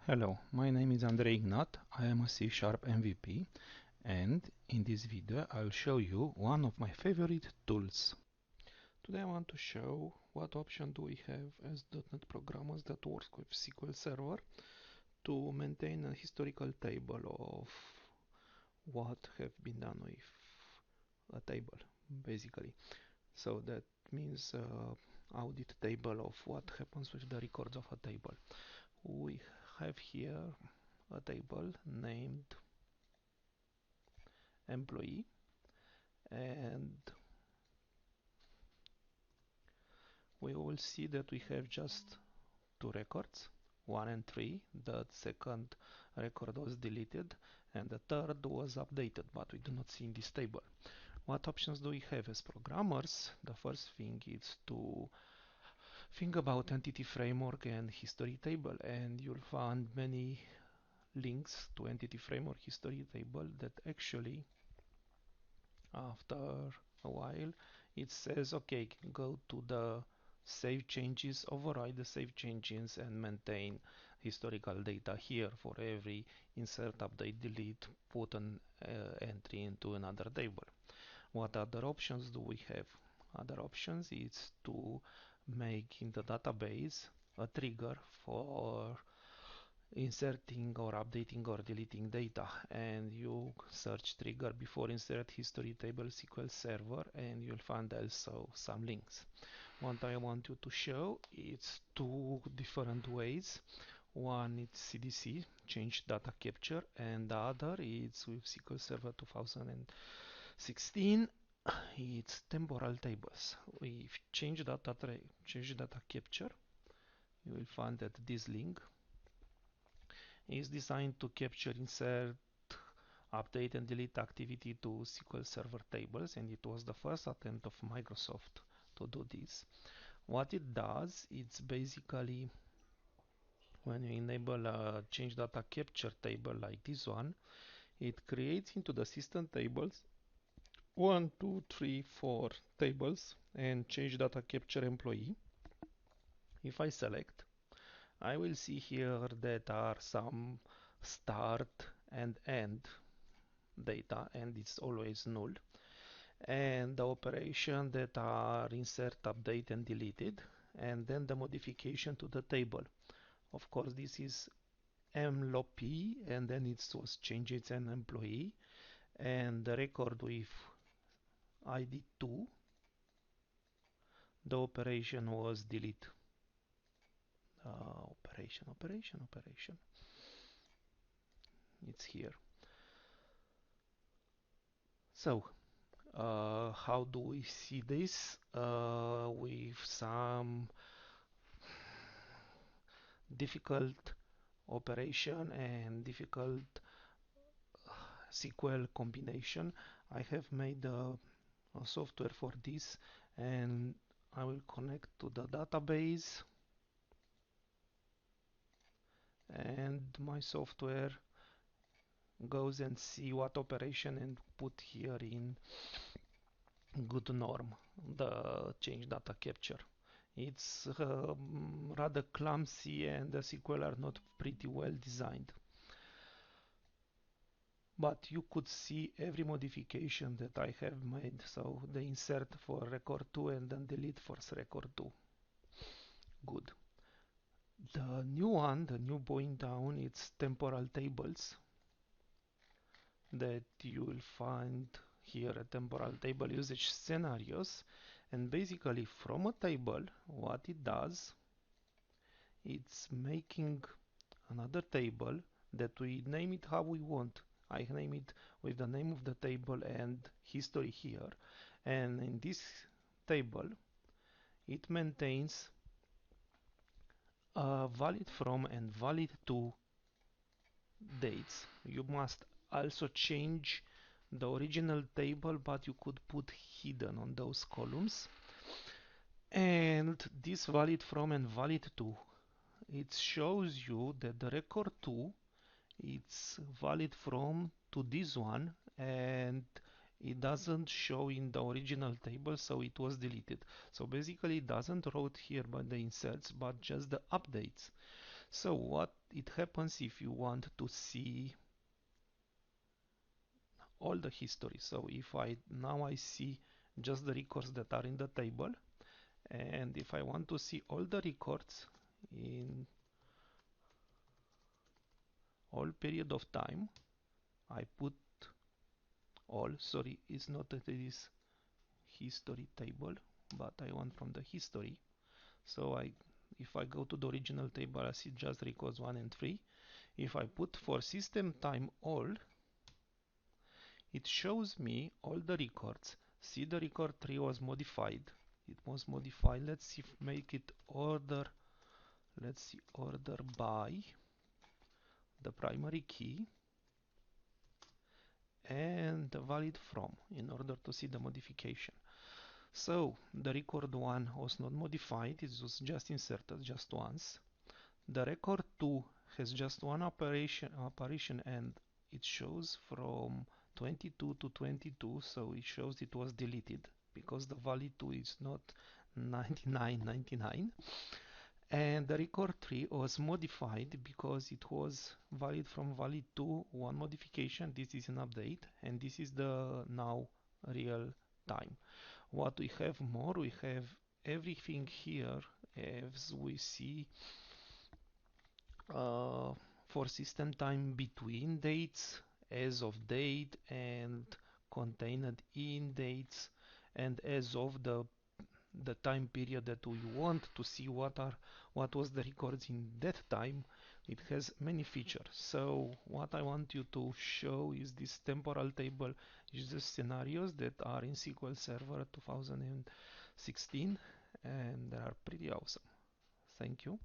Hello, my name is Andrei Ignat. I am a C# MVP, and in this video I'll show you one of my favorite tools. Today I want to show what option do we have as .NET programmers that work with SQL Server to maintain a historical table of what have been done with a table, basically. So that means audit table of what happens with the records of a table. We have here a table named employee, and we will see that we have just two records, 1 and 3. The second record was deleted and the third was updated, but we do not see in this table. What options do we have as programmers? The first thing is to think about entity framework and history table, and you'll find many links to entity framework history table that actually after a while it says, okay, go to the save changes, override the save changes and maintain historical data here for every insert, update, delete, put an entry into another table. What other options do we have? Other options is to make in the database a trigger for inserting or updating or deleting data, and you search trigger before insert history table SQL Server and you'll find also some links. What I want you to show is two different ways. One is CDC, change data capture, and the other is with SQL Server 2016. It's temporal tables. With change data capture, you will find that this link is designed to capture, insert, update and delete activity to SQL Server tables, and it was the first attempt of Microsoft to do this. What it does, it's basically when you enable a change data capture table like this one, it creates into the system tables 1, 2, 3, 4 tables and change data capture employee. If I select, I will see here that are some start and end data, and it's always null, and the operation that are insert, update and deleted, and then the modification to the table. Of course this is mlop, and then it was changes an employee, and the record with id 2, the operation was delete. Operation, it's here. So how do we see this? With some difficult operation and difficult SQL combination. I have made a software for this, and I will connect to the database, and my software goes and see what operation and put here in good norm the change data capture. It's rather clumsy and the SQL are not pretty well designed, but you could see every modification that I have made. So the insert for record 2 and then delete for record 2. Good. The new one, the new going down, it's temporal tables that you will find here a temporal table usage scenarios, and basically from a table what it does, it's making another table that we name it how we want. I name it with the name of the table and history here, and in this table it maintains valid from and valid to dates. You must also change the original table, but you could put hidden on those columns. And this valid from and valid to, it shows you that the record 2, it's valid from to this one, and it doesn't show in the original table, so it was deleted. So basically it doesn't wrote here by the inserts, but just the updates. So what it happens if you want to see all the history. So if I now I see just the records that are in the table, and if I want to see all the records in all period of time, I put all, sorry, it's not this history table, but I want from the history. So if I go to the original table, I see just records 1 and 3. If I put for system time all, it shows me all the records. See, the record 3 was modified. It was modified. Let's see if make it order. Let's see, order by the primary key and the valid from in order to see the modification. So the record 1 was not modified, it was just inserted just once. The record 2 has just one operation and it shows from 22 to 22, so it shows it was deleted because the valid 2 is not 9999. And the record 3 was modified because it was valid from valid 2, one modification. This is an update, and this is the now real time. What we have more, we have everything here as we see for system time between dates, as of date, and contained in dates, and as of the time period that we want to see what was the records in that time. It has many features. So what I want you to show is this temporal table, is the scenarios that are in SQL Server 2016, and they are pretty awesome. Thank you.